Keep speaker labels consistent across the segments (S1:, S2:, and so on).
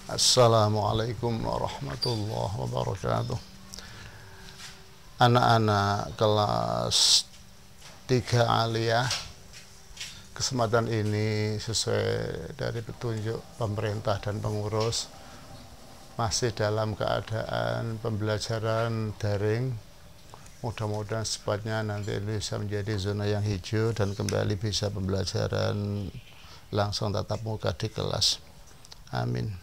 S1: Assalamualaikum warahmatullahi wabarakatuh. Anak-anak kelas 3 aliyah, kesempatan ini sesuai dari petunjuk pemerintah dan pengurus masih dalam keadaan pembelajaran daring. Mudah-mudahan secepatnya nanti bisa menjadi zona yang hijau dan kembali bisa pembelajaran langsung tatap muka di kelas. Amin.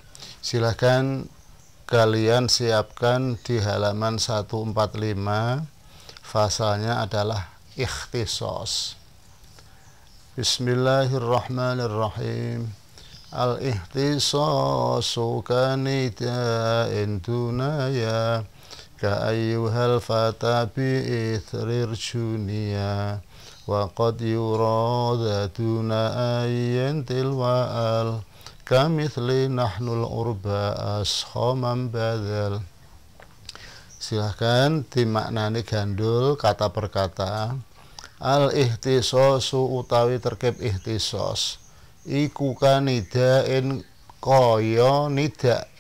S1: Silahkan kalian siapkan di halaman 145, fasalnya adalah ikhtisas. Bismillahirrahmanirrahim. Al-ikhtisasu kanida'in dunaya ka ayyuhal fata bi'ithrir juniya wa qad yurada duna ayyantil wa'al kamithli nahnul urba ashoman badal. Silahkan dimaknani gandul kata per kata. Al-ikhtisasu utawi terkep ikhtisas iku kanidain kaya nida.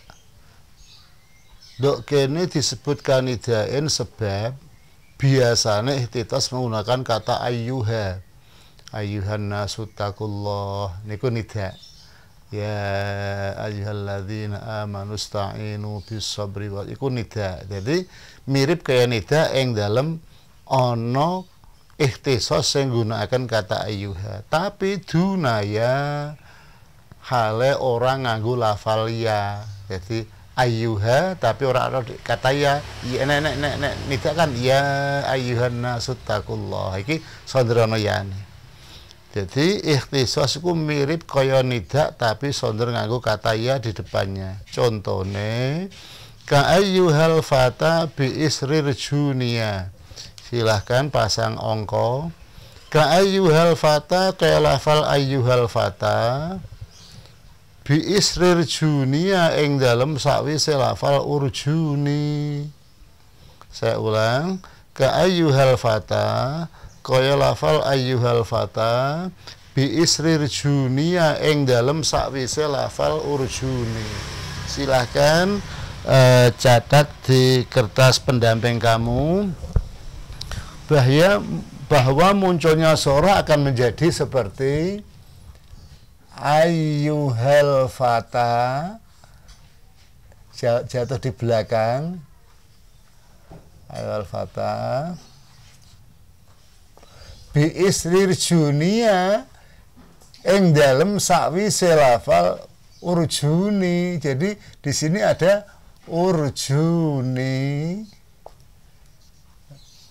S1: Dok kene disebut kanidain sebab biasanya ikhtisas menggunakan kata ayyuha. Ayyuhan nasu taqullah niku nida. Ya ayyuhalladzina amanu sta'inu bis-sabri wal iku nida. Jadi mirip kayak nida yang dalam ono ikhtisas yang gunakan kata ayyuha. Tapi dunaya hale orang nganggo lafal ya. Jadi ayyuha tapi orang kata ya. Ya nek nida kan ya ayyuhan nasu taqullah. Iki sondrano yani. Jadi ikhtisas itu mirip kaya nida tapi sonder nganggo kata ya di depannya. Contohnya ka ayyuhal fata bi isrir junia. Silahkan pasang ongko. Ka ayyuhal fata kaya lafal ayyuhal fata bi isrir junia ing dalem sakwise lafal urjuni. Saya ulang, ka ayyuhal fata kaya lafal ayyuhal fata bi isrir junia ing dalem sakwise lafal urjuni. Silahkan catat di kertas pendamping kamu bahwa munculnya sora akan menjadi seperti ayyuhal fata jatuh di belakang ayyuhal fata bi isrir junia ing dalem sakwise lafal urjuni. Jadi di sini ada urjuni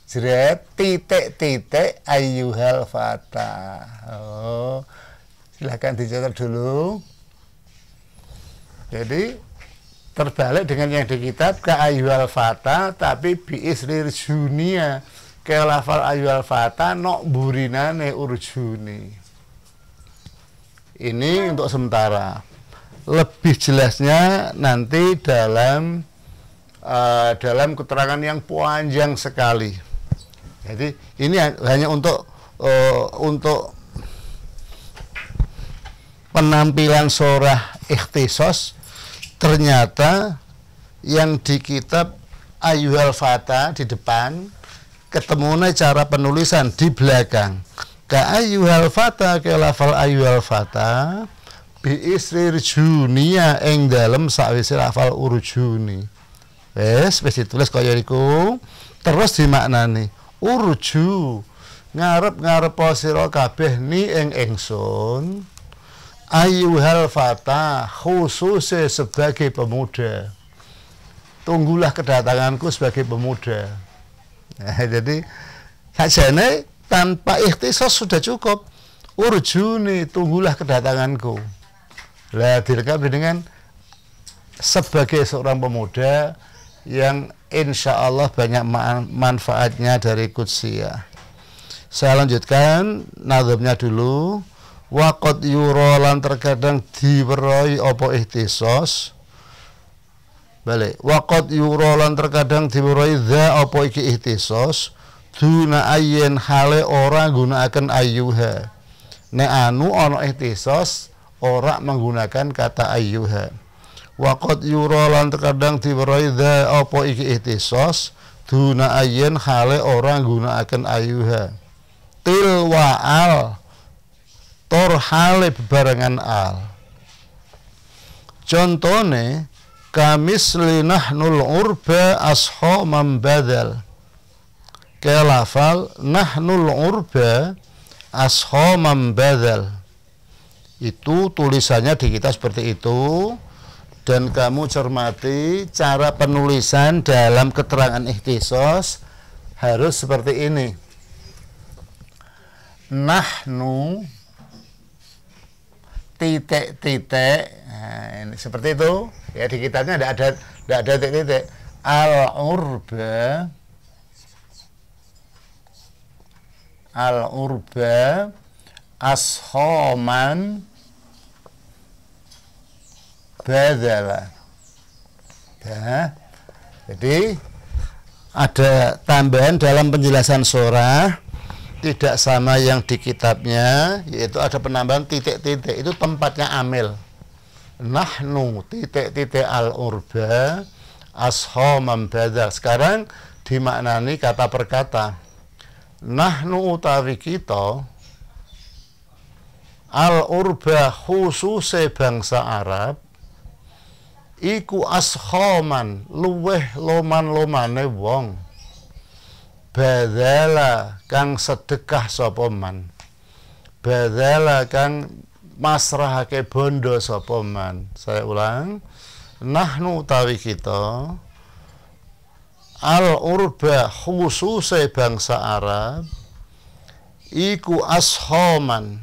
S1: jret titik ayyuhal fata. Oh, silahkan dicatat dulu. Jadi terbalik dengan yang di kitab ke ayyuhal fata tapi bi isrir junia ke lafal ayyuhal fata nok burinane urjuni. Ini untuk sementara. Lebih jelasnya nanti dalam keterangan yang panjang sekali. Jadi ini hanya untuk penampilan surah ikhtisas. Ternyata yang di kitab ayyuhal fata di depan ketemunya cara penulisan di belakang. Ka ayyuhal fata ke lafal ayyuhal fata bi isrir junia ing dalem sakwise lafal urjuni. Wis ditulis kaya iku. Terus dimaknani urju ngarep sira kabeh ni ing ingsun ayyuhal fata khususe sebagai pemuda. Tunggulah kedatanganku sebagai pemuda. Nah, jadi sajane tanpa ikhtisas sudah cukup. Urjuni, tunggulah kedatanganku. Lah dilengkapi dengan sebagai seorang pemuda yang insya Allah banyak manfaatnya dari Qudsiyah. Saya lanjutkan nazamnya dulu. Waqad yura lan terkadang diwerohi apa ikhtisas. Balik. Waqad yura lan terkadang diwerohi dza apa iki ikhtisas duna ayyin hale ora gunakaken ayyuha. Nek anu ana ikhtisas ora menggunakan kata ayyuha. Waqad yura lan terkadang diwerai dha apa iki ihtisos duna ayyen hale ora nggunakaken ayuha tilwa al tor hale bebarengan al. Contone kamis linahnul urba asho mambadal kelafal nahnul urba asho mambadal. Itu tulisannya di kita seperti itu, dan kamu cermati cara penulisan dalam keterangan ikhtisos harus seperti ini. Nahnu titik-titik, nah, ini seperti itu ya, di kitabnya tidak ada titik-titik. Al-urba ashoman badala. Ya. Jadi ada tambahan dalam penjelasan surah, tidak sama yang di kitabnya, yaitu ada penambahan titik-titik, itu tempatnya amil. Nahnu titik-titik al-urba ashoman badal. Sekarang dimaknani kata per kata. Nahnu utawi kita al-urba khususe bangsa Arab iku ashoman luweh loman-lomane wong badala kang sedekah sapa man, badala kang masrahake bondo sapa man. Saya ulang, nahnu utawi kita al-urba khususe bangsa Arab iku ashoman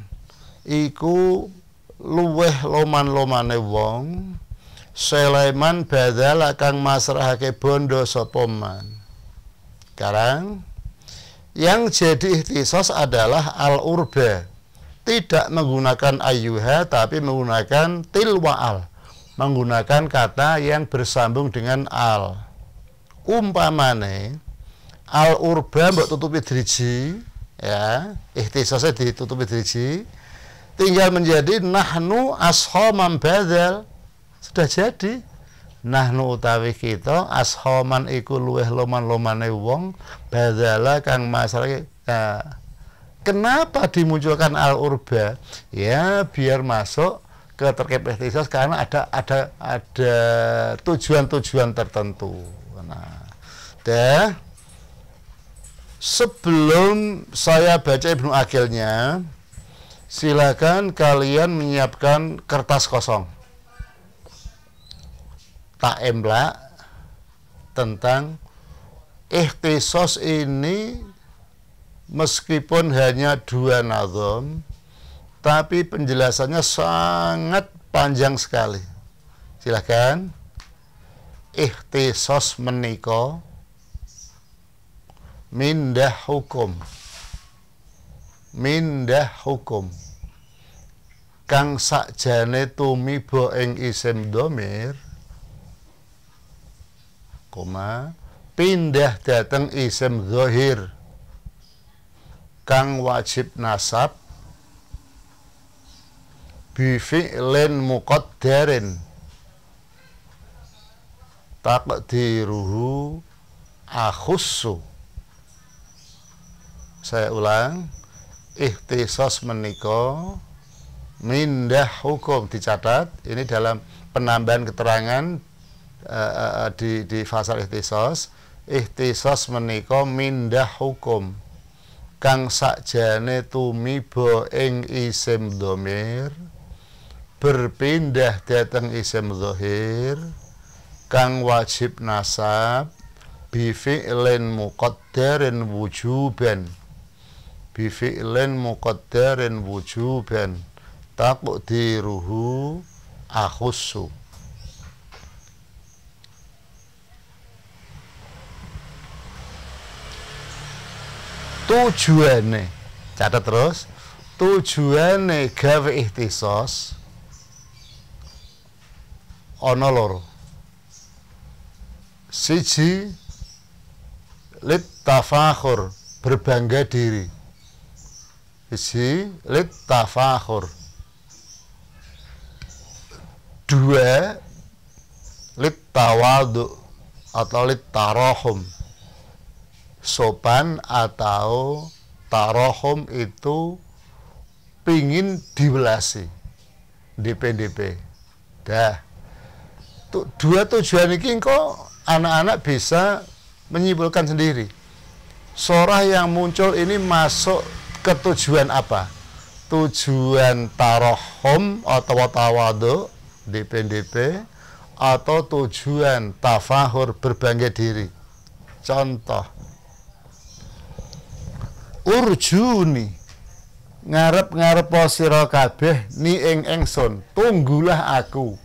S1: iku luweh loman-lomane wong Sulaiman badala kang masrahake bondo sapa man. Sekarang yang jadi ikhtisos adalah al-urba, tidak menggunakan ayyuha tapi menggunakan tilwa al, menggunakan kata yang bersambung dengan al. Umpamane al-urba mbok tutupi driji, ya, ikhtisosnya ditutupi driji, tinggal menjadi nahnu ashoman badal, sudah jadi. Nahnu utawi kita ashoman iku luweh loman-lomane wong badala kang masrahake. Nah, kenapa dimunculkan al-urba? Ya biar masuk ke terkait ikhtisos karena ada tujuan-tujuan tertentu. Nah, sebelum saya baca Ibnu Aqilnya, silakan kalian menyiapkan kertas kosong. Tak emblak tentang ikhtisos ini, meskipun hanya 2 nazom, tapi penjelasannya sangat panjang sekali. Silakan. Ikhtisos menika mindah hukum kang sakjane tumiba ing isim dhamir koma pindah dateng isim zahir kang wajib nasab bi fi'lin muqaddarin taqdiruhu akhussu. Saya ulang, ikhtisos menika mindah hukum, dicatat ini dalam penambahan keterangan di fasal ikhtisos. Ikhtisos menika mindah hukum kang sakjane tumiba ing isim dhamir berpindah dateng isim zahir kang wajib nasab bi fi'lin muqaddarin wujuban taqdiruhu akhussu. Tujuane, catat terus, tujuane gawe ikhtisos ana loro. Siji lit tafakhur, berbangga diri. Siji lit tafakhur. 2 lit tawadu atau lit tarohum, sopan atau tarohum itu pingin diwelasi, DP. Dah, dua tujuan ini kok anak-anak bisa menyimpulkan sendiri. Surah yang muncul ini masuk ke tujuan apa? Tujuan tarohum atau tawadu, DP, atau tujuan tafahur, berbangga diri. Contoh, urjuni, ngarep sira kabeh ni ing ingsun, tunggulah aku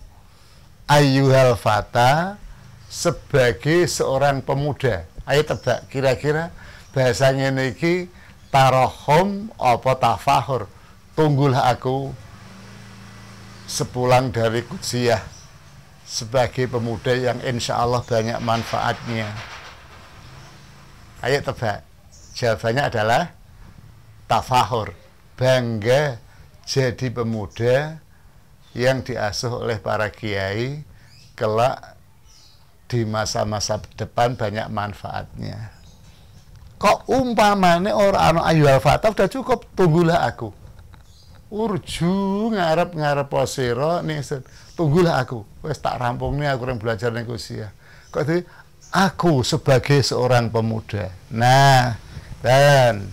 S1: ayyuhal fata, sebagai seorang pemuda. Ayo tebak, kira-kira bahasanya niki tarohum apa tafahur? Tunggulah aku sepulang dari kudsiyah sebagai pemuda yang insya Allah banyak manfaatnya. Ayo tebak. Jawabannya adalah tafahur, bangga jadi pemuda yang diasuh oleh para kiai, kelak di masa-masa depan banyak manfaatnya. Kok umpamane orang ayyuhal fatah udah cukup, tunggulah aku. Urju ngarep sira nih, tunggulah aku. Wes tak rampung nih aku yang belajar negosiasi. Kok itu aku sebagai seorang pemuda. Nah, dan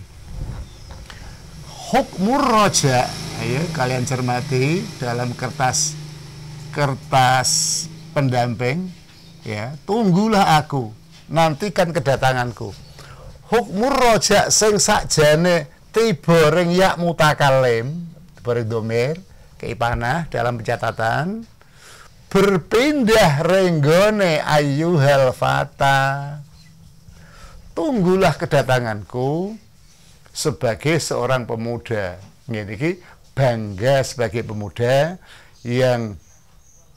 S1: hukmur roja, ayo kalian cermati dalam kertas pendamping, ya, tunggulah aku, nantikan kedatanganku. Hukmur roja sing sakjane tiba ring yak mutakalim, berdomir keipanah dalam pencatatan, berpindah renggone ayyuhal fata, tunggulah kedatanganku sebagai seorang pemuda. Ini bangga sebagai pemuda yang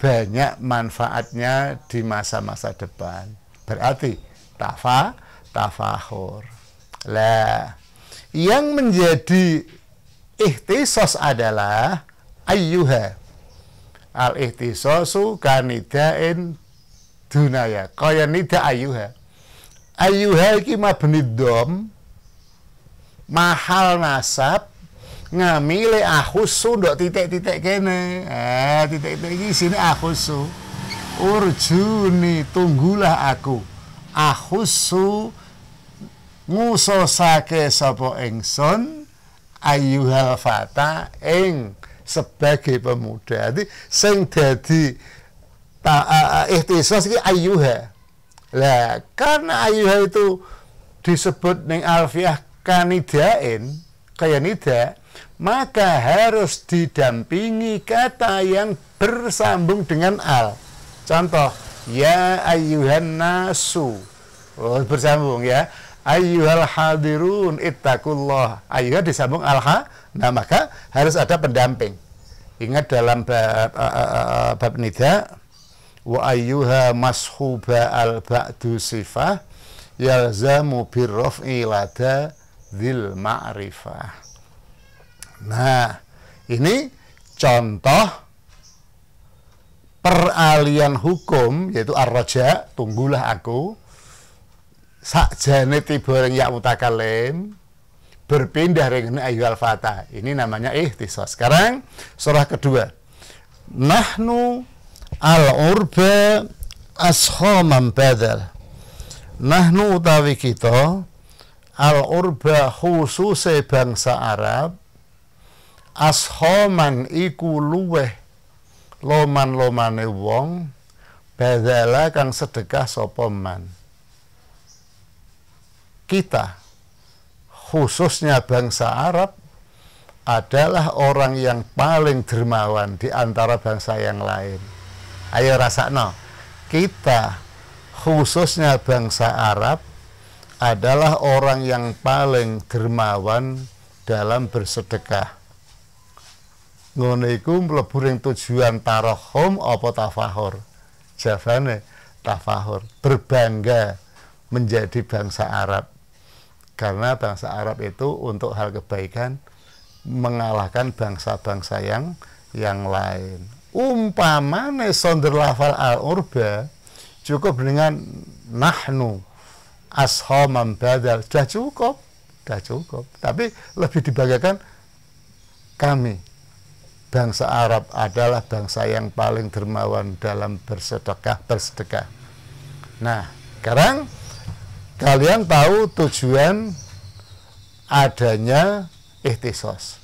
S1: banyak manfaatnya di masa-masa depan. Berarti tafahur. Lah, yang menjadi ikhtisos adalah ayyuha. Al-ikhtisosu kanidain dunaya. Kaya nida ayyuha. Ayyuha iki mabni dom, mahal nasab, ngamile akhusu ndok titik-titik kene. Titik-titik iki sini akhusu. Urjuni, tunggulah aku. Akhusu ngusosake sapa ingsun ayyuhal fata ing sebagai pemuda. Jadi sing dadi ikhtisos iki ayyuha. Lah, karena ayyuha itu disebut ning alfiah kanidain, kaya nida, maka harus didampingi kata yang bersambung dengan al. Contoh, ya ayyuhan nasu. Oh, bersambung ya. Ayyuhal hadirun ittaqullah. Ayyuhal disambung alha. Nah, maka harus ada pendamping. Ingat dalam bab nida, wa ayyuha mashuba al ba'du sifah yalzamu birraf'i lada dzil ma'rifah. Nah, ini contoh peralihan hukum, yaitu ar-raja, tunggulah aku, sakjane tiba ring ya mutakalim, berpindah ring ayyuhal fata. Ini namanya ikhtisas. Sekarang surah kedua. Nahnu al-urba ashaman badal. Nahnu utawi kita al-urba khususe bangsa Arab, ashaman iku luweh loman-lomane wong, badala kang sedekah sapa man. Kita, khususnya bangsa Arab, adalah orang yang paling dermawan di antara bangsa yang lain. Ayo rasakno, kita, khususnya bangsa Arab, adalah orang yang paling dermawan dalam bersedekah. Ngono iku mlebu ring tujuan tarohum apa tafahur? Jawabane tafahur, berbangga menjadi bangsa Arab. Karena bangsa Arab itu untuk hal kebaikan mengalahkan bangsa-bangsa yang lain. umpamane sonder lafal al-urba cukup dengan nahnu ashaman badal, sudah cukup. Tapi lebih dibanggakan kami bangsa Arab adalah bangsa yang paling dermawan dalam bersedekah. Nah, sekarang kalian tahu tujuan adanya ikhtisos.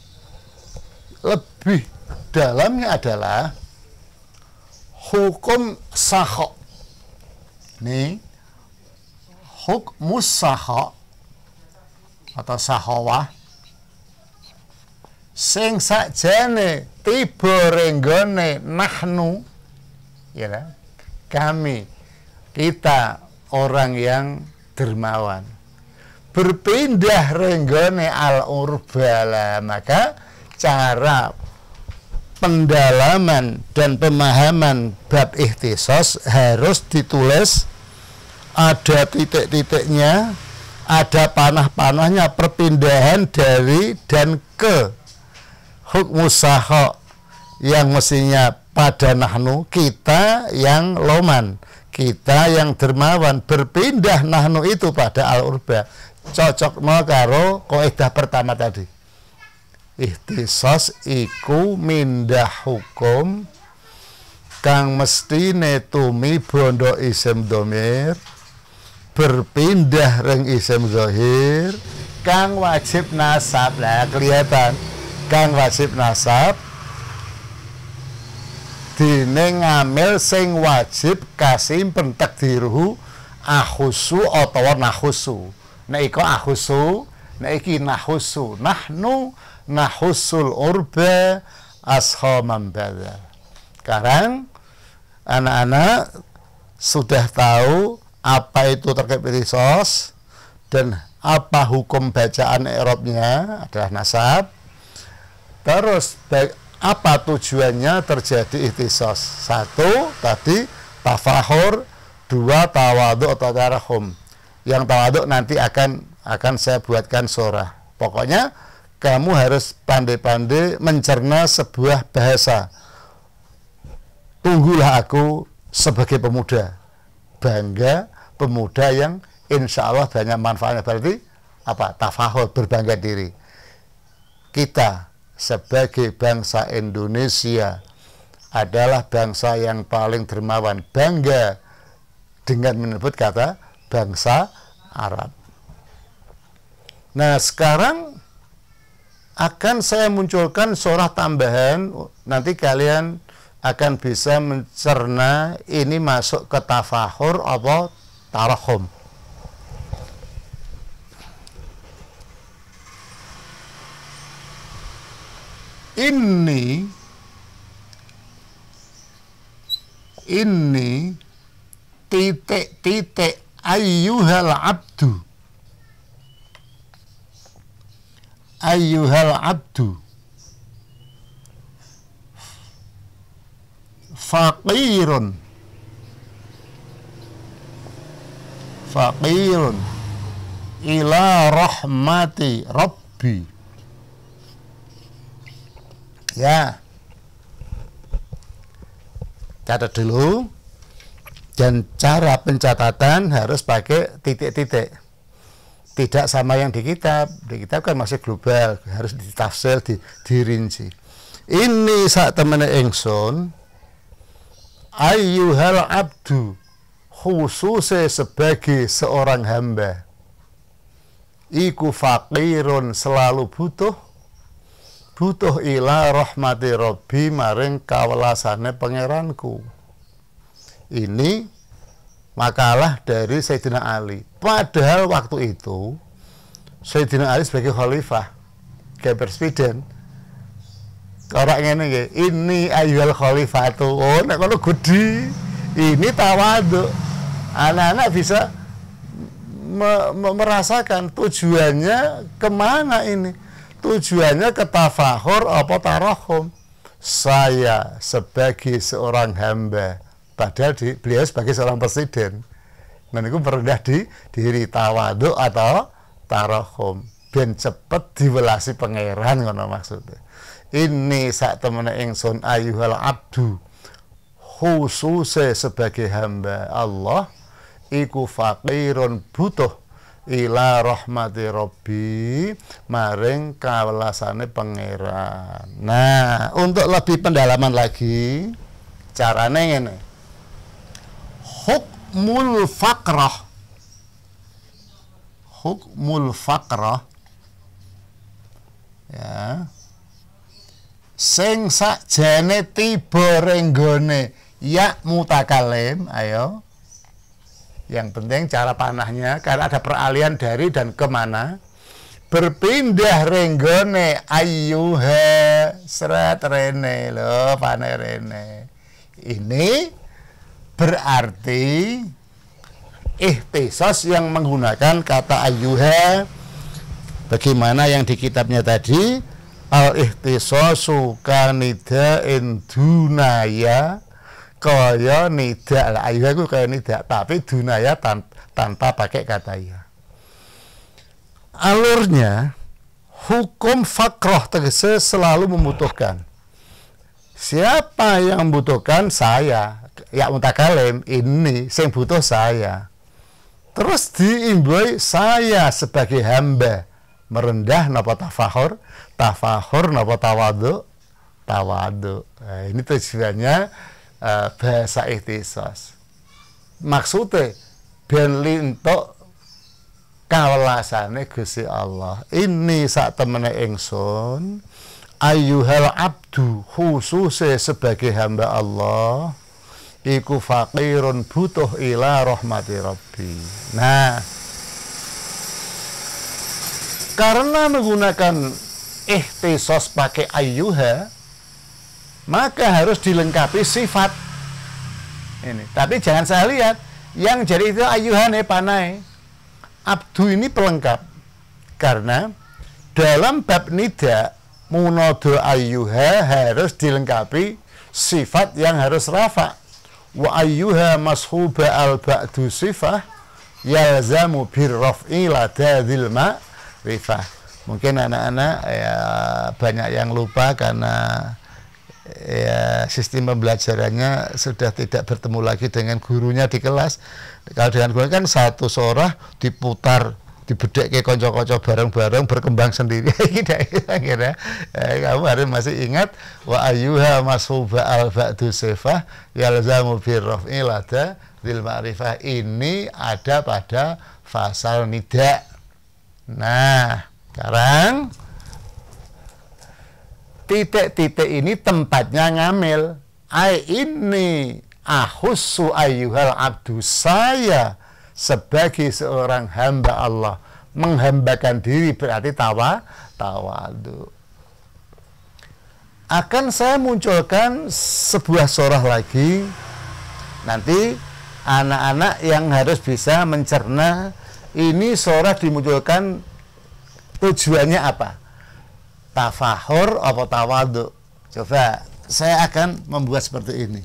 S1: Lebih dalamnya adalah hukum sahok. Nih, hukmus sahok atau sahawah sing sakjane tiba renggone nahnu, ya kan? Kami, kita orang yang dermawan berpindah renggone al-urbala, maka cara pendalaman dan pemahaman bab ikhtisos harus ditulis, ada titik-titiknya, ada panah-panahnya, perpindahan dari dan ke hukmus sahok yang mestinya pada nahnu, kita yang loman, kita yang dermawan, berpindah nahnu itu pada al-urba. Cocok karo kaidah pertama tadi. Ikhtisos iku mindah hukum kang mestine tumi bondo isim domir berpindah ring isim zahir kang wajib nasab. Lah kelihatan kang wajib nasab dene ngamil sing wajib kasimpen takdiruhu akhusu utawa nahusu. Nek iku akhusu, nek iki nahusu. Nahnu nahusul urba ashaman badal. Sekarang anak-anak sudah tahu apa itu terkait ikhtisos dan apa hukum bacaan i'rabnya adalah nasab. Terus apa tujuannya terjadi ikhtisos? Satu tadi tafahur, dua tawadhu atau tarahum. Yang tawadhu nanti akan saya buatkan surah. Pokoknya kamu harus pandai-pandai mencerna sebuah bahasa. Tunggulah aku sebagai pemuda, bangga pemuda yang insya Allah banyak manfaatnya. Berarti apa? Tafahur, berbangga diri. Kita sebagai bangsa Indonesia adalah bangsa yang paling dermawan, bangga dengan menyebut kata bangsa Arab. Nah, sekarang akan saya munculkan surah tambahan, nanti kalian akan bisa mencerna ini masuk ke tafahur atau tarahum. Ini titik-titik ayyuhal abdu faqirun ila rahmati rabbi. Ya, catat dulu, dan cara pencatatan harus pakai titik-titik, tidak sama yang di kitab. Di kitab kan masih global, harus ditafsir, dirinci. Ini saat temen ingsun ayyuhal abdu, khususnya sebagai seorang hamba, iku faqirun, selalu butuh ila rahmati rabbi, maring kawelasane pangeranku. Ini makalah dari Sayyidina Ali. Padahal waktu itu Sayyidina Ali sebagai khalifah, kayak presiden, orang ngene ini ayyuhal khalifatu. Oh, nek kono gede, ini tawadhu. Anak-anak bisa merasakan tujuannya kemana ini. Tujuannya ke tafahur apa tarahum. Saya sebagai seorang hamba, padahal beliau sebagai seorang presiden. Dan itu merendah diri, tawadhu atau tarahum. Ben cepet diwelasi pangeran, ngono maksudnya. ini sak temene ingsun ayuhal abdu khususe sebagai hamba Allah iku faqirun butuh ila rahmati rabbi maring kawelasane pangeran. Nah, untuk lebih pendalaman lagi carane ngene. Hukmul faqrah. Hukmul faqrah ya. Sing sakjane tiba renggone ya mutakalim, ayo. Yang penting cara panahnya, karena ada peralihan dari dan kemana. Berpindah renggone ayyuha serat rene lo panah rene. Ini berarti ihtisas yang menggunakan kata ayyuha. Bagaimana yang di kitabnya tadi, al ihtisasu kanida'in dunaya, kaya nida lah, ayyuha itu kaya nida, tapi dunaya tanpa pakai kata ya. Alurnya hukum fakroh tegese selalu membutuhkan. Siapa yang membutuhkan? Saya. Ya mutakalim ini sing butuh saya. Terus diimbui saya sebagai hamba merendah napa tafahur, tafahur napa tawadu, tawadu. Nah, ini tujuannya bahasa ihtisas. Maksudnya ben lintuk kawelasane Gusti Allah. Ini sak temene ingsun ayyuhal abdu khususe sebagai hamba Allah iku faqirun butuh ila rahmati rabbi. Nah, karena menggunakan ihtisas pakai ayyuha, maka harus dilengkapi sifat ini. Tapi jangan saya lihat yang jadi itu ayyuhane panai. Abdu ini pelengkap, karena dalam bab nida munada ayyuha harus dilengkapi sifat yang harus rafa. Wa ayyuha mashuba al ba'du sifah yalzamu birraf'i ladadzil ma'rifah. Mungkin anak-anak ya banyak yang lupa karena ya sistem pembelajarannya sudah tidak bertemu lagi dengan gurunya di kelas. Kalau dengan guru kan satu surah diputar, dibedek ke konco-konco bareng-bareng berkembang sendiri. Kira-kira kamu harus masih ingat wa ayyuha mashuba al ba'du sifah yalzamu birraf'i lada dzil ma'rifah. Ini ada pada fasal nida. Nah, sekarang titik-titik ini tempatnya ngamil. Ini ahussu ayyuhal abdu, saya sebagai seorang hamba Allah menghambakan diri berarti tawadu. Akan saya munculkan sebuah surah lagi. Nanti anak-anak yang harus bisa mencerna ini surah dimunculkan tujuannya apa? Tafahur atau tawadu. Coba saya akan membuat seperti ini.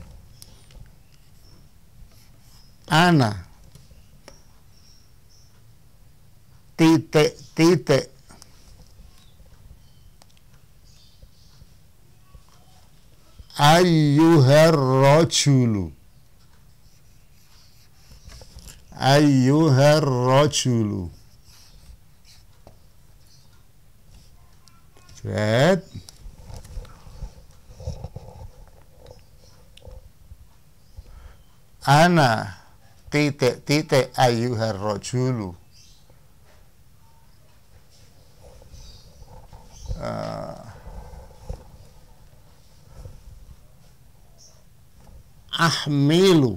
S1: Ana titik-titik ayyuhar rajulu, ayyuhar rajulu. Red. Ana titik-titik ayyuhar rajulu. Ahmilu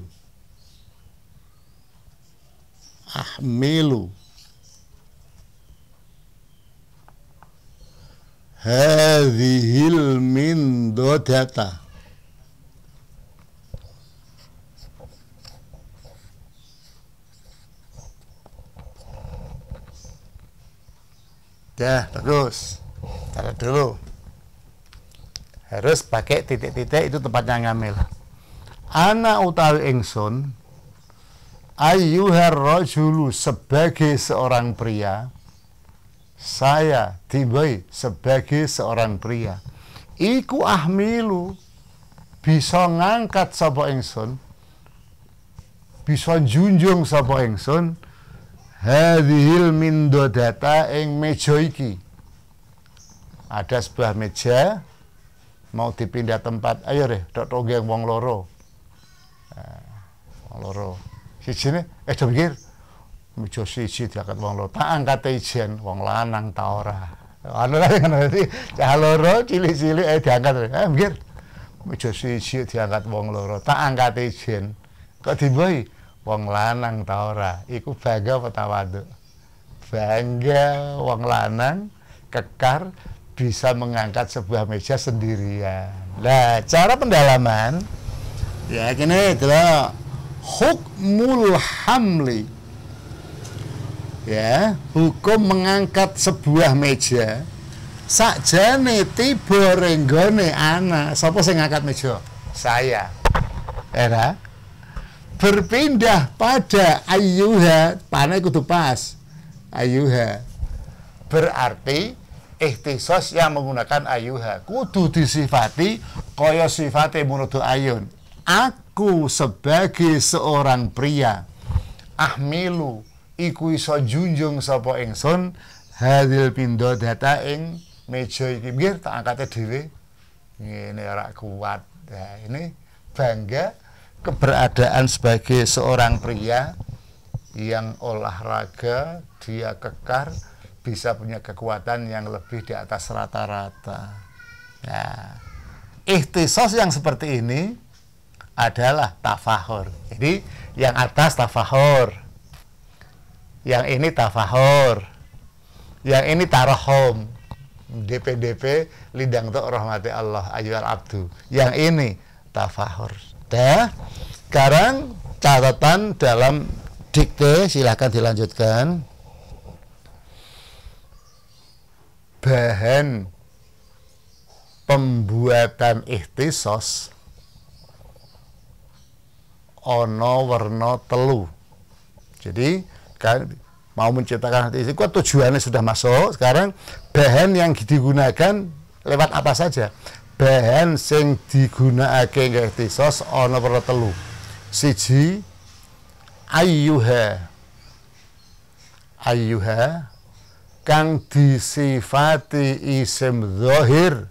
S1: hadhil min dodata. Dah, bagus. Taruh dulu. Harus pakai titik-titik, itu tempatnya ngamil. Ana utawi ingsun ayyuhar rajulu, sebagai seorang pria, saya tibai sebagai seorang pria, iku ahmilu bisa ngangkat sapa ingsun, bisa junjung sapa ingsun hadhil mindodata ing meja iki. Ada sebuah meja mau dipindah tempat, ayo deh tok tonggeng wong loro. Wong loro. Sijine do mikir meja siji diangkat wong loro, tak angkat ijen wong lanang ta ora. Anu lha ngono iki cah loro cilik-cilik diangkat. Mikir meja siji diangkat wong loro, tak angkat ijen. Kok dimbohi wong lanang ta ora. Iku bangga apa tawadhu? Bangga wong lanang kekar bisa mengangkat sebuah meja sendirian. Nah, cara pendalaman ya gini adalah hukmul hamli. Ya, hukum mengangkat sebuah meja sakjane tiba renggone anak. Sapa sing ngangkat meja? Saya. Era berpindah pada ayyuha, pane kudu pas. Ayyuha. Berarti ikhtisos yang menggunakan ayyuha kudu disifati kaya sifate munudu ayun. Aku sebagai seorang pria ahmilu iku iso junjung sapa ingsun hadil pindo data ing meja iki. Nggih tak angkate dhewe. Ngene ora kuat. Nah, ini bangga keberadaan sebagai seorang pria yang olahraga, dia kekar, bisa punya kekuatan yang lebih di atas rata-rata. Nah, ikhtisos yang seperti ini adalah tafahur. Jadi yang atas tafahur, yang ini tafahur, yang ini tarahum. DP lidang tok rahmati Allah ayyuhal abdu. Yang ini tafahur. Dah. Sekarang catatan dalam dikte, silakan dilanjutkan. Bahan pembuatan ikhtisos ono werna telu. Jadi kan mau menciptakan ikhtisos itu tujuannya sudah masuk. Sekarang bahan yang digunakan lewat apa saja? Bahan sing digunakake ikhtisos ono werna telu. Siji ayyuha. Ayyuha kang disifati isim zahir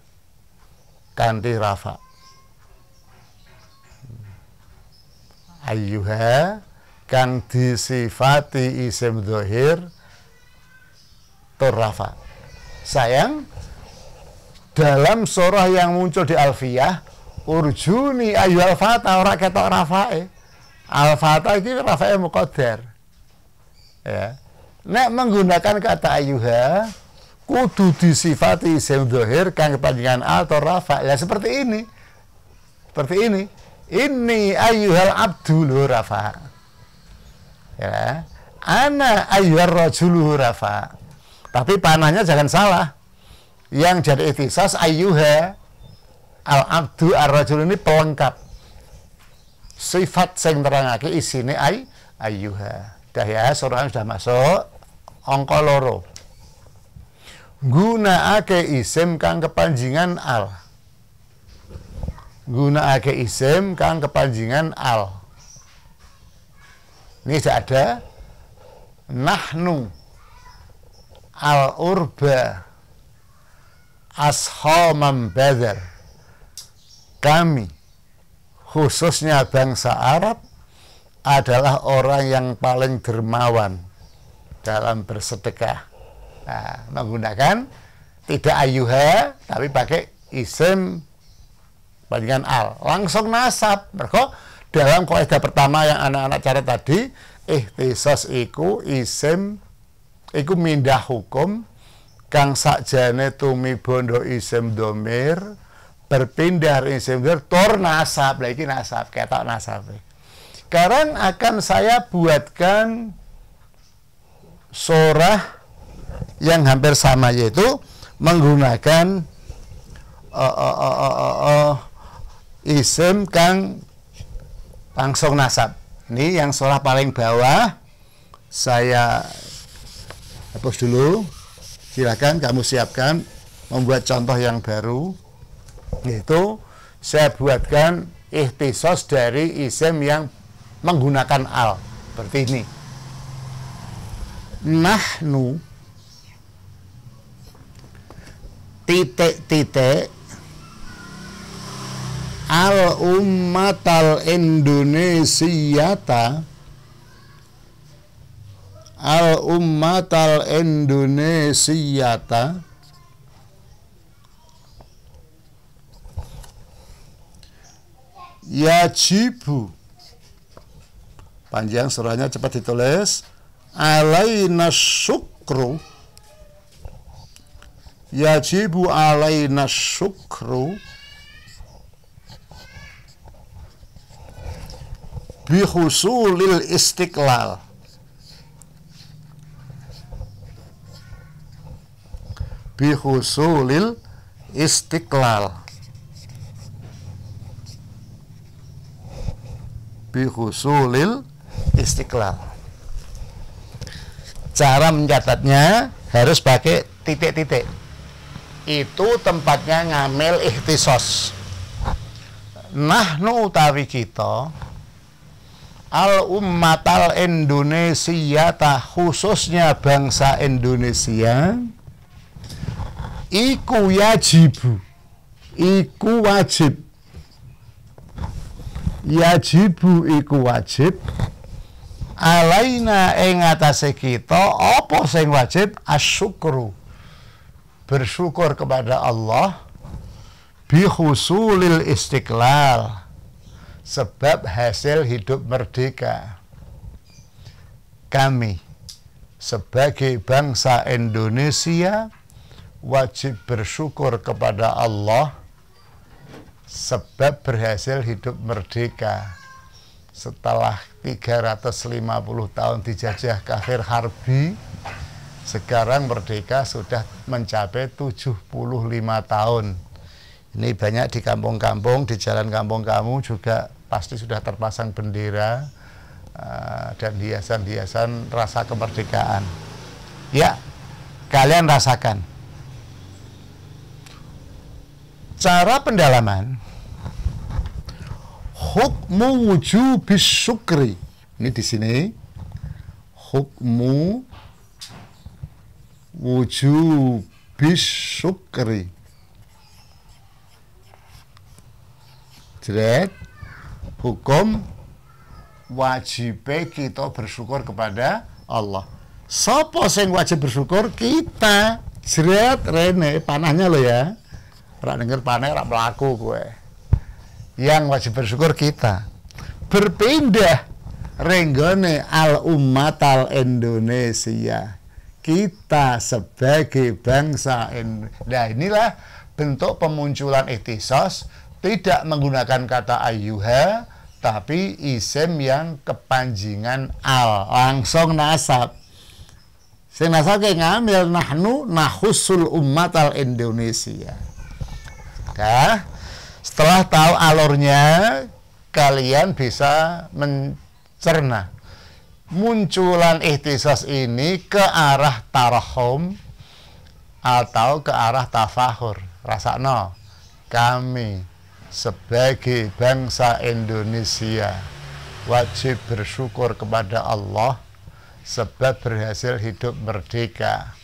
S1: kanthi rafa. Ayyuha kang disifati isim zahir tur rafa. Sayang, dalam surah yang muncul di Alfiyah, urjuni ayyuhal fata ora ketok rafae. Al fata iki rafae muqaddar. Ya. Nek menggunakan kata ayyuha kudu disifati isim dzahir kang kepanjangan atau rafa. Ya seperti ini. Seperti ini. Ini ayyuhal abdul rafa. Ya. Ana ayyuhar rajulu rafa. Tapi panahnya jangan salah. Yang jadi ikhtisas ayyuha al abdu ar-rajul ini pelengkap. Sifat sing nerangake isine ayyuha. Dah ya, surah sudah masuk. Angka loro. Gunakake isim kang kepanjingan al. Gunakake isim kang kepanjingan al. Ini sudah ada. Nahnu al-urba ashamam badar. Kami, khususnya bangsa Arab, adalah orang yang paling dermawan dalam bersedekah. Nah, menggunakan tidak ayyuha tapi pakai isim panjangan al, langsung nasab. Mergo dalam kaidah pertama yang anak-anak catat tadi, ikhtisas iku isim iku mindah hukum kang sakjane tumibondo isim domir berpindah isim domir tur nasab. Lah iki nasab, ketok nasab. Sekarang akan saya buatkan surah yang hampir sama, yaitu menggunakan isim kang langsung nasab. Ini yang surah paling bawah saya hapus dulu. Silakan kamu siapkan membuat contoh yang baru. Itu saya buatkan ikhtisos dari isim yang menggunakan al. Seperti ini. Nahnu titik-titik al ummatal Indonesiata yajibu, panjang surahnya, cepat ditulis, alaina syukru, yajibu alaina syukru bihusulil istiqlal, bihusulil istiqlal, bihusulil istiqlal. Cara mencatatnya harus pakai titik-titik. Itu tempatnya ngambil ikhtisos. Nahnu utawi kita al ummatal Indonesia, khususnya bangsa Indonesia, iku yajibu, iku wajib, yajibu iku wajib, alaina ing atase kita apa sing wajib, asyukru, bersyukur kepada Allah, bihusulil istiqlal, sebab hasil hidup merdeka. Kami sebagai bangsa Indonesia wajib bersyukur kepada Allah sebab berhasil hidup merdeka setelah 350 tahun dijajah kafir harbi. Sekarang merdeka sudah mencapai 75 tahun. Ini banyak di kampung-kampung, di jalan kampung kamu juga pasti sudah terpasang bendera dan hiasan-hiasan rasa kemerdekaan. Ya, kalian rasakan. Cara pendalaman, hukmu wujubis syukri. Ini di sini, hukmu wujubis syukri. Jerat, hukum wajib kita bersyukur kepada Allah. Sopo sing wajib bersyukur? Kita. Jerat rene panahnya lo ya. Ora denger panah ora mlaku kowe. Yang wajib bersyukur kita. Berpindah renggone al ummatal Indonesia. Kita sebagai bangsa Indonesia. Nah, inilah bentuk pemunculan ikhtisos. Tidak menggunakan kata ayyuha, tapi isim yang kepanjingan al, langsung nasab. Sing nasab kayak ngambil nahnu nahusul ummatal Indonesia. Nah, setelah tahu alurnya, kalian bisa mencerna munculan ikhtisas ini ke arah tarahum atau ke arah tafahur. Rasakno, kami sebagai bangsa Indonesia wajib bersyukur kepada Allah sebab berhasil hidup merdeka.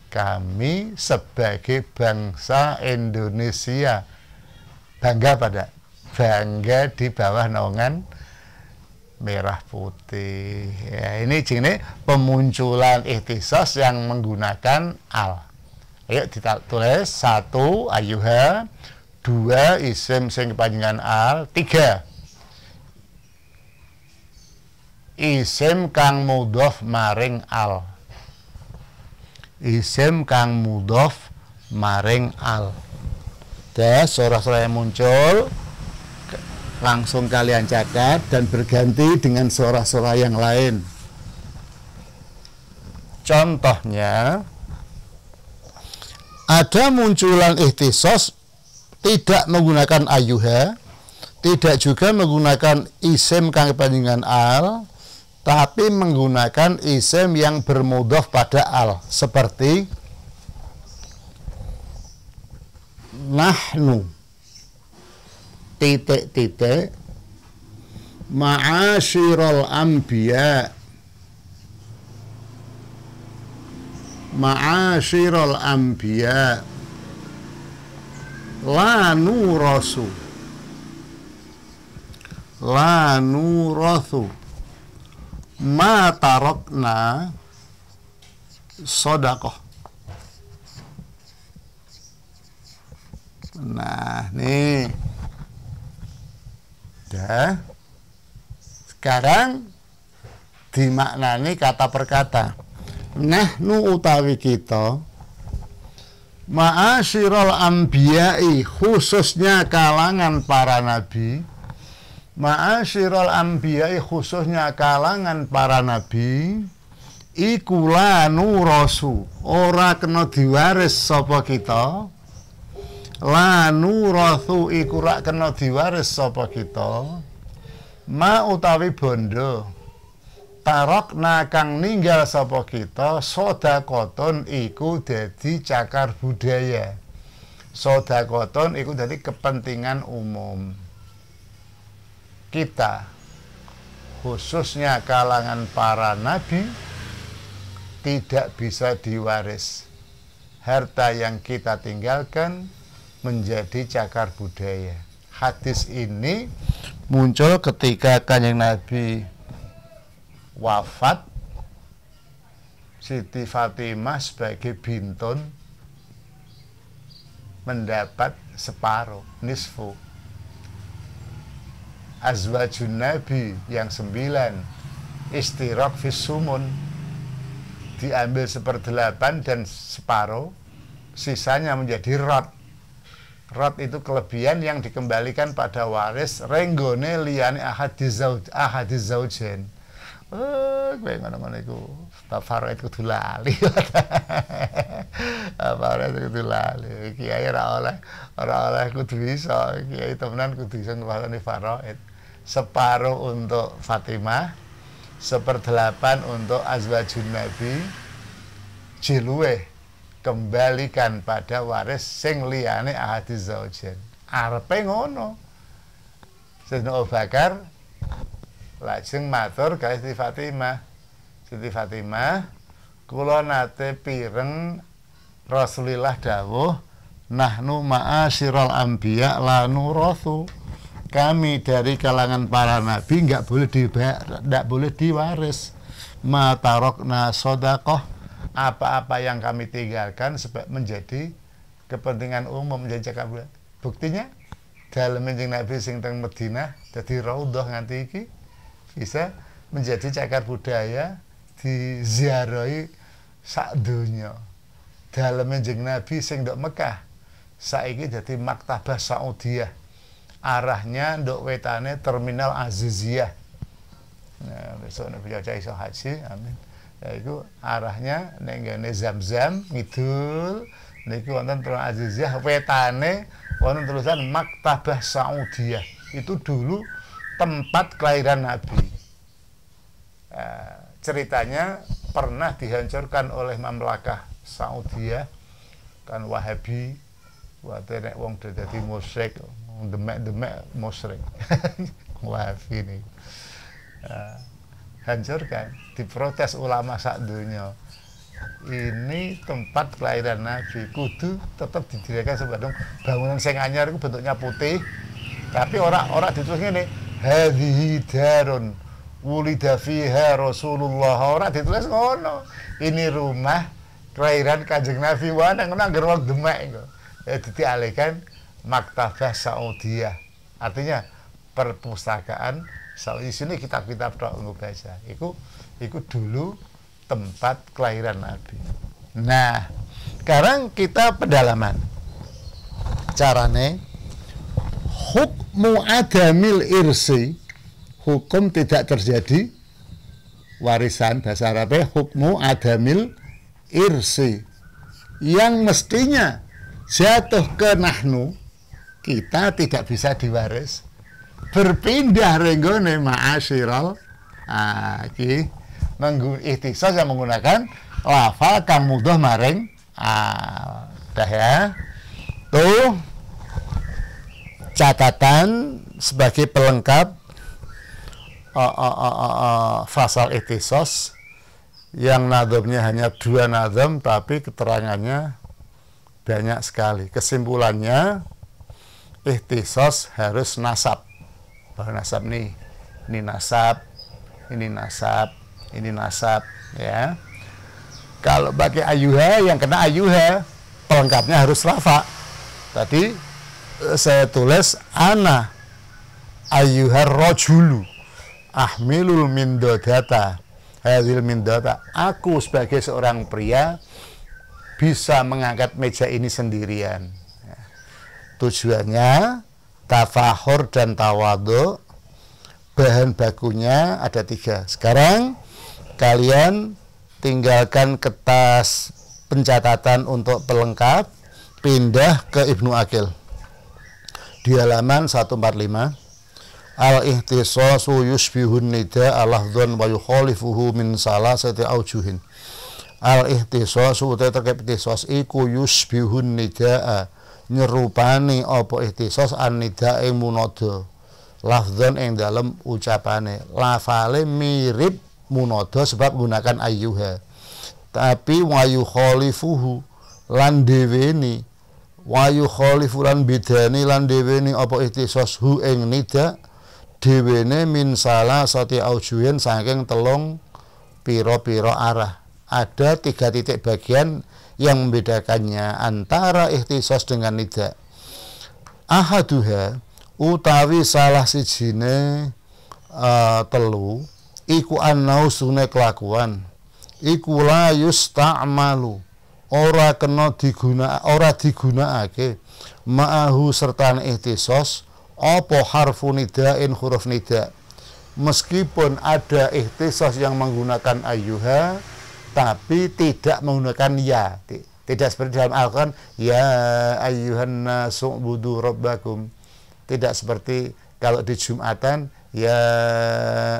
S1: Kami sebagai bangsa Indonesia bangga bangga di bawah naungan merah putih. Ya, ini jenis pemunculan ikhtisas yang menggunakan al. Ayo kita tulis, 1 ayyuha, 2 isim sing kepanjangan al, 3 isim kang mudhof maring al, isim kang mudhof maring al. Surah-surah yang muncul langsung kalian catat dan berganti dengan surah-surah yang lain. Contohnya, ada munculan ikhtisos tidak menggunakan ayyuha, tidak juga menggunakan isim kang kepanjangan al, tapi menggunakan isim yang bermudhof pada al, seperti nahnu. titik-titik ma'asyiral anbiya ma'asyiral anbiya la nurasu ma tarakna sedekah. Nah, nih. Dah. Sekarang dimaknani kata per kata. Nahnu utawi kita ma'asyiral anbiya'i, khususnya kalangan para nabi. Ma'asyiral anbiya'i, khususnya kalangan para nabi. Iku la nurasu, ora kena diwaris sapa kita. La nurathu, iku rak kena diwaris sapa kita. Ma utawi bondo tarakna kang ninggal sapa kita. Sodakoton iku dadi cakar budaya. Sodakoton iku dadi kepentingan umum kita, khususnya kalangan para nabi, tidak bisa diwaris. Harta yang kita tinggalkan menjadi cakar budaya. Hadis ini muncul ketika Kanjeng Nabi wafat. Siti Fatimah sebagai bintun mendapat separuh, nisfu. Azwajun Nabi yang 9 istiraq fis sumun, diambil 1/8 dan separuh, sisanya menjadi rot. Rot itu kelebihan yang dikembalikan pada waris renggone liyane ahadiz zaujain. Kowe ngono-ngono iku faraid kudu lali. Faraid kudu lali. Kiai ora oleh kudu bisa. Kiai temenan kudu bisa ngwasani faraid. Separuh untuk Fatimah, 1/8 untuk azwajun Nabi, jiluwe kembalikan pada waris sing liyane ahadiz zaujain. Arepe ngono. Sayyidina Abu Bakar lajeng matur kalih Siti Fatimah. Siti Fatimah, kula nate pireng Rasulillah dawuh, nahnu ma'asyiral anbiya la nurathu. Kami dari kalangan para nabi enggak boleh diwaris. Ma tarakna sedekah, apa-apa yang kami tinggalkan menjadi kepentingan umum, menjadi cakap budaya. Buktinya dalam Kanjeng Nabi sing teng Madinah dadi raudhah nganti iki bisa menjadi cakar budaya, diziarahi sak donya. Dalam Kanjeng Nabi sing ndok Mekah saiki dadi Maktabah Saudiyah. Arahnya ndok wetane Terminal Aziziyah. Nah, besok nek bisa iso haji, amin. Yaiku arahnya ning ngene Zamzam ngidul niku wonten Terminal Aziziyah, wetane wonten tulisan Maktabah Saudiyah. Itu dulu tempat kelahiran Nabi. Ceritanya pernah dihancurkan oleh Mamlakah Saudiyah, kan Wahabi, wate nek wong dadi musyrik, demek musyrik. Wahabi ini. Hancurkan, diprotes ulama sak dunia. Ini tempat kelahiran Nabi, kudu tetap didirikan sebagai bangunan sing anyar itu bentuknya putih, tapi orang ditulis ngene, hadhihi darun wulida fiha Rasulullah. Ora ditulis ngono. Ini rumah kelahiran Kanjeng Nabi. Wah nang ngono anggere wong Demek engko. Ya dialihkan Maktabah Saudiyah. Artinya perpustakaan Saudi. Sini kitab-kitab tok nggo baca. Iku dulu tempat kelahiran Nabi. Nah, sekarang kita pedalaman. Carane hukmu adamil irsi, hukum tidak terjadi warisan, bahasa Arabnya hukmu adamil irsi, yang mestinya jatuh ke nahnu, kita tidak bisa diwaris, berpindah renggone ma'asyiral iki ihtisas yang menggunakan lafal kang mudah maring dah ya tuh. catatan sebagai pelengkap fasal ihtisos yang nadhamnya hanya 2 nadham tapi keterangannya banyak sekali. Kesimpulannya ihtisos harus nasab. Bahwa nasab nih, ini nasab, ini nasab, ini nasab, ya. Kalau pakai ayuha, yang kena ayuha, pelengkapnya harus rafa. Tadi saya tulis ana ayyuhar rajulu ahmilul mindadata hadhil mindata, aku sebagai seorang pria bisa mengangkat meja ini sendirian. Tujuannya tafahur dan tawadhu. Bahan bakunya ada 3. Sekarang kalian tinggalkan kertas pencatatan untuk pelengkap, pindah ke Ibnu Aqil di halaman 145. Al-ihtisasu yushbihun nida al-lahdhan wa yukhalifuhu min salasati aujuhin. Al-ihtisasu terkait ihtisas iku yushbihun nida, nyerupani apa ihtisas an-nida ing munada, lafdzan ing dalem ucapane, lafale mirip munada sebab menggunakan ayyuha. Tapi wa yukhalifuhu lan deweni, wa yukhalifu lan bidani lan deweni apa ihtisas hu ing nida dewene min salasati aujuhin saking 3 pira-pira arah. Ada 3 titik bagian yang membedakannya antara ihtisas dengan nida. Ahaduha utawi salah sijine telu iku annausune kelakuan iku la yusta'malu, ora kena digunakake ma'ahu sertane ihtisas apa harfu nidain huruf nida. Meskipun ada ihtisas yang menggunakan ayyuha tapi tidak menggunakan ya. Tidak seperti dalam Al-Quran ya ayyuhan nasu ubudu rabbakum. Tidak seperti kalau di Jumatan ya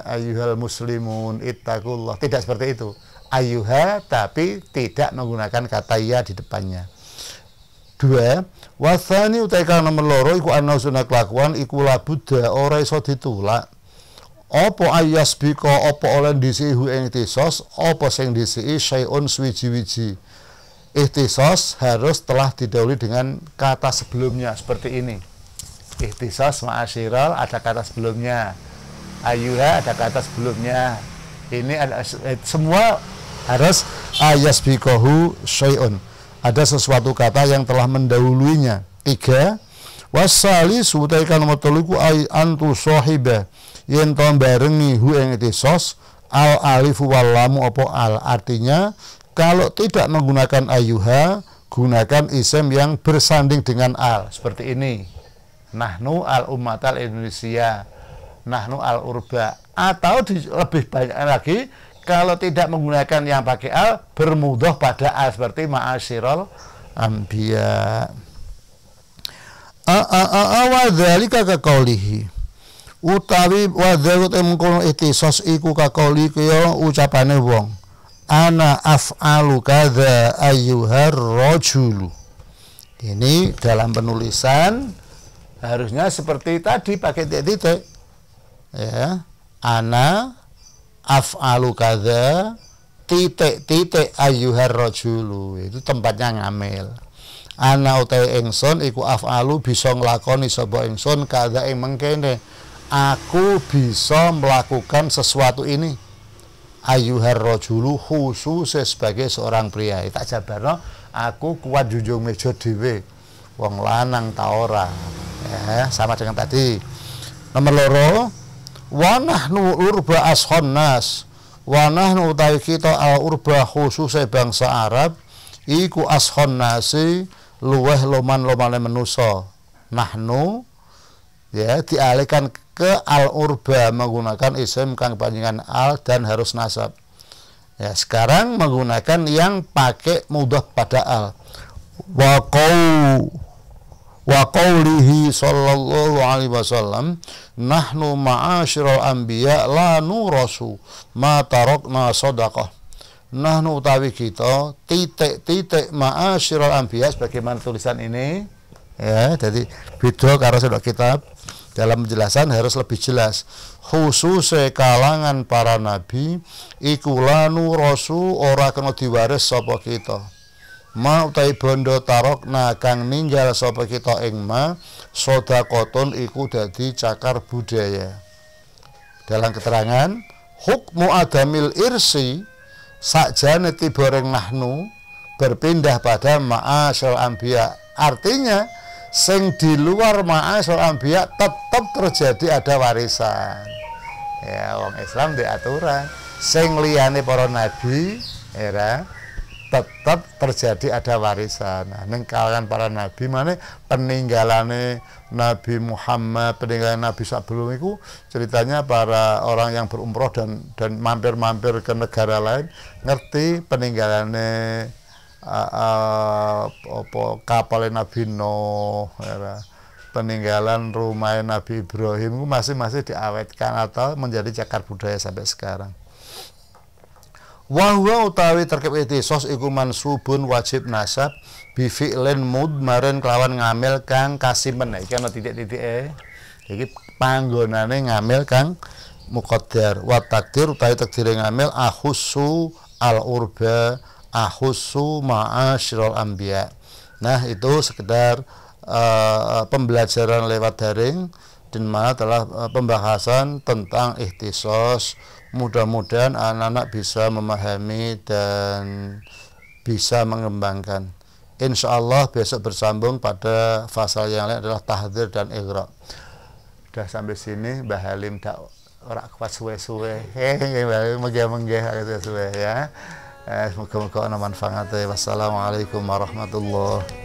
S1: ayyuhal muslimun ittaqullah. Tidak seperti itu. Ayyuha tapi tidak menggunakan kata ya di depannya. 2. Wasani utai kang nomor loro iku ana sunah kelakuan iku labudha ora iso ditulak. Apa ayasbika apa oleh ndisi hu ing ihtisas apa sing ndisi syai'un suwiji-wiji. Ihtisas harus telah didahului dengan kata sebelumnya seperti ini. Ihtisas ma'asyiral ada kata sebelumnya. Ayyuha ada kata sebelumnya. Ini ada semua harus ayasbikahu syai'un. Ada sesuatu kata yang telah mendahuluinya. 3. Wasali sutaikan nomor 3 ay antu sahiba yen to barengi hu ing ihtisas al alifu wal lamu apa al, artinya kalau tidak menggunakan ayyuha gunakan isim yang bersanding dengan al seperti ini. Nahnu al ummatal Indonesia, nahnu al urba, atau lebih banyak lagi kalau tidak menggunakan yang pakai al bermudhof pada al seperti ma'asyiral anbiya. Wa dzalika ka qaulihi utawi wa dzalika mengkono ihtisas iku ka qauli kaya ucapane wong ana af'alu kadza ayyuhar rajulu. Ini dalam penulisan harusnya seperti tadi pakai titik-titik ya, ana af'alu kadza titik-titik ayyuhar rajulu, itu tempatnya ngamil. Ana utawi ingsun iku af'alu bisa nglakoni sapa ingsun kadza ing mengkene, aku bisa melakukan sesuatu ini. Ayyuhar rajulu khusus sebagai seorang pria. Tak jabarno aku kuat junjung meja dhewe. Wong lanang ta ora. Ya, sama dengan tadi. Nomor 2, wa nahnu urba ashonnas. Wa nahnu utawi kita al urba khusus bangsa Arab iku ashonnasi luweh loman-lomane manusa. Nahnu ya dialihkan ke al-urba menggunakan isim kang panjenengan al dan harus nasab. Ya, sekarang menggunakan yang pakai mudhaf pada al. Wa qaulihi sallallahu alaihi wasallam nahnu ma'asyiral anbiya la nurasu ma tarakna shadaqah. Nahnu utawi kita titik-titik ma'asyiral anbiya sebagaimana tulisan ini Ya, jadi beda karo sedok kitab. Dalam penjelasan harus lebih jelas. Khususnya kalangan para nabi iku lanu rasul ora kena diwaris sapa kita. Ma utai bondo tarokna kang ninggal sapa kita ing ma sedekahun iku dadi cakar budaya. Dalam keterangan hukmu adamil irsi sakjane tibareng nahnu berpindah pada ma'asyal anbiya. Artinya sing di luar ma'asyal anbiya tetap terjadi ada warisan. Ya, wong Islam di aturan sing liyane para nabi era tetap terjadi ada warisan. Nah, ning kalangan para nabi mana peninggalane Nabi Muhammad, peninggalan Nabi sebelum itu ceritanya para orang yang berumroh dan mampir-mampir ke negara lain ngerti peninggalannya kapal Nabi Nuh, peninggalan rumah Nabi Ibrahim itu masih diawetkan atau menjadi cakar budaya sampai sekarang. Wahwa utawi terkep itisos iku mansubun wajib nasab bi fi'lin mudmarin kelawan ngamil kang kasimen. Iki ana titik-titike. Iki panggonane ngamil kang muqaddar. Wa takdir utawi takdire ngamil ahussu al urba ahussu ma'asyiral anbiya. Nah, itu sekedar pembelajaran lewat daring dan mana telah pembahasan tentang ikhtisos. Mudah-mudahan anak-anak bisa memahami dan bisa mengembangkan. Insya Allah besok bersambung pada fasal yang lain adalah tahdzir dan ighra. Udah sampai sini Mbah Halim tak ora kuat suwe-suwe. Menggeh-menggeh suwe ya. Semoga-moga ana manfaatnya. Wassalamualaikum warahmatullahi